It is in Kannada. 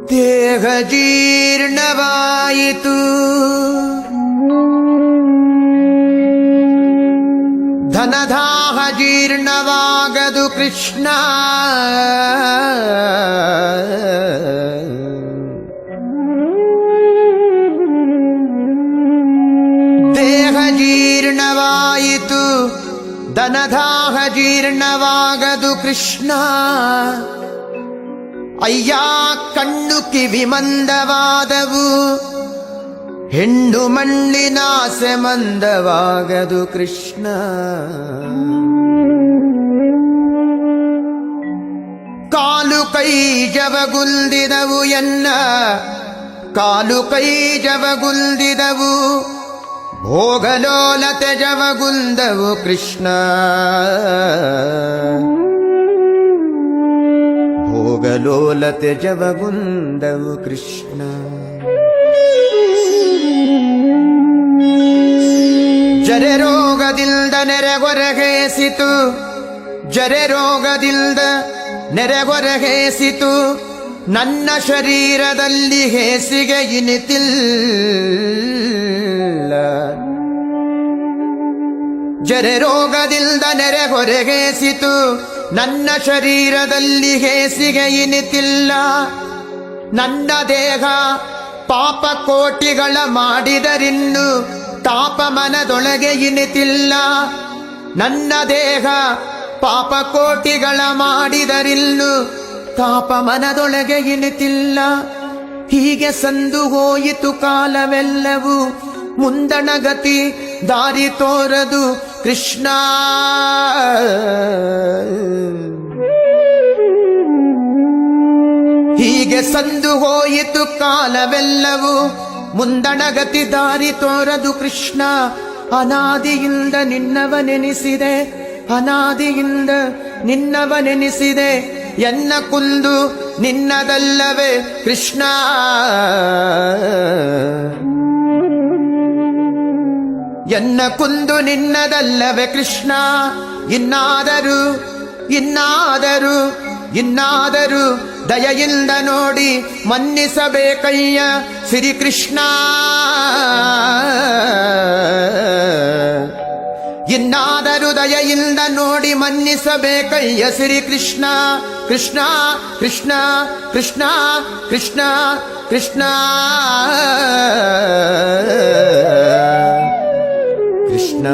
ದೇಹ ಜೀರ್ಣವಾಯಿತು, ಧನದಾಹ ಜೀರ್ಣವಾಗದು ಕೃಷ್ಣ. ದೇಹ ಜೀರ್ಣವಾಯಿತು, ಧನದಾಹ ಜೀರ್ಣವಾಗದು ಕೃಷ್ಣ. ಅಯ್ಯ ಕಣ್ಣು ಕಿವಿ ಮಂದವಾದವು, ಹೆಣ್ಣು ಮಣ್ಣಿನಾಸೆ ಮಂದವಾಗದು ಕೃಷ್ಣ. ಕಾಲು ಕೈ ಜವಗುಲ್ದಿದವು ಎನ್ನ, ಕಾಲು ಕೈ ಜವಗುಲ್ದಿದವು, ಭೋಗಲೋಲತೆ ಜವಗುಲ್ದವು ಕೃಷ್ಣ. ಭೋಗಲೋಲತೆ ಜವಗುಂದವು ಕೃಷ್ಣ. ಜರೆ ರೋಗದಿಂದ ನೆರೆಗೊರಗೇಸಿತು, ಜರೆ ರೋಗದಿಂದ ನೆರೆಗೊರಗೇಸಿತು, ನನ್ನ ಶರೀರದಲ್ಲಿ ಹೇಸಿಗೆ ಇನಿತಿಲ್ಲ. ಜರೆ ರೋಗದಿಂದ ನೆರೆಗೊರಗೇಸಿತು, ನನ್ನ ಶರೀರದಲ್ಲಿ ಹೇಸಿಗೆ ಇನಿತಿಲ್ಲ. ನನ್ನ ದೇಹ ಪಾಪ ಕೋಟಿಗಳ ಮಾಡಿದರಿನ್ನು ತಾಪ ಮನದೊಳಗೆ ಇನಿತಿಲ್ಲ. ನನ್ನ ದೇಹ ಪಾಪ ಕೋಟಿಗಳ ಮಾಡಿದರಿನ್ನು ತಾಪ ಮನದೊಳಗೆ ಇನಿತಿಲ್ಲ. ಹೀಗೆ ಸಂದು ಹೋಯಿತು ಕಾಲವೆಲ್ಲವೂ, ಮುಂದಣಗತಿ ದಾರಿ ತೋರದು ಕೃಷ್ಣ. ಹೀಗೆ ಸಂದು ಹೋಯಿತು ಕಾಲವೆಲ್ಲವೂ, ಮುಂದಣಗತಿ ದಾರಿ ತೋರದು ಕೃಷ್ಣ. ಅನಾದಿಯಿಂದ ನಿನ್ನವನೆನಿಸಿದೆ, ಅನಾದಿಯಿಂದ ನಿನ್ನವನೆನಿಸಿದೆ, ಎನ್ನ ಕುಂದು ನಿನ್ನದಲ್ಲವೇ ಕೃಷ್ಣ. ಎನ್ನ ಕುಂದು ನಿನ್ನದಲ್ಲವೇ ಕೃಷ್ಣ. ಇನ್ನಾದರೂ ಇನ್ನಾದರೂ ಇನ್ನಾದರೂ ದಯೆಯಿಂದ ನೋಡಿ ಮನ್ನಿಸಬೇಕಯ್ಯ ಶ್ರೀಕೃಷ್ಣ. ಇನ್ನಾದರೂ ದಯೆಯಿಂದ ನೋಡಿ ಮನ್ನಿಸಬೇಕಯ್ಯ ಶ್ರೀಕೃಷ್ಣ. ಕೃಷ್ಣ ಕೃಷ್ಣ ಕೃಷ್ಣ ಕೃಷ್ಣ ಕೃಷ್ಣ ಕೃಷ್ಣ.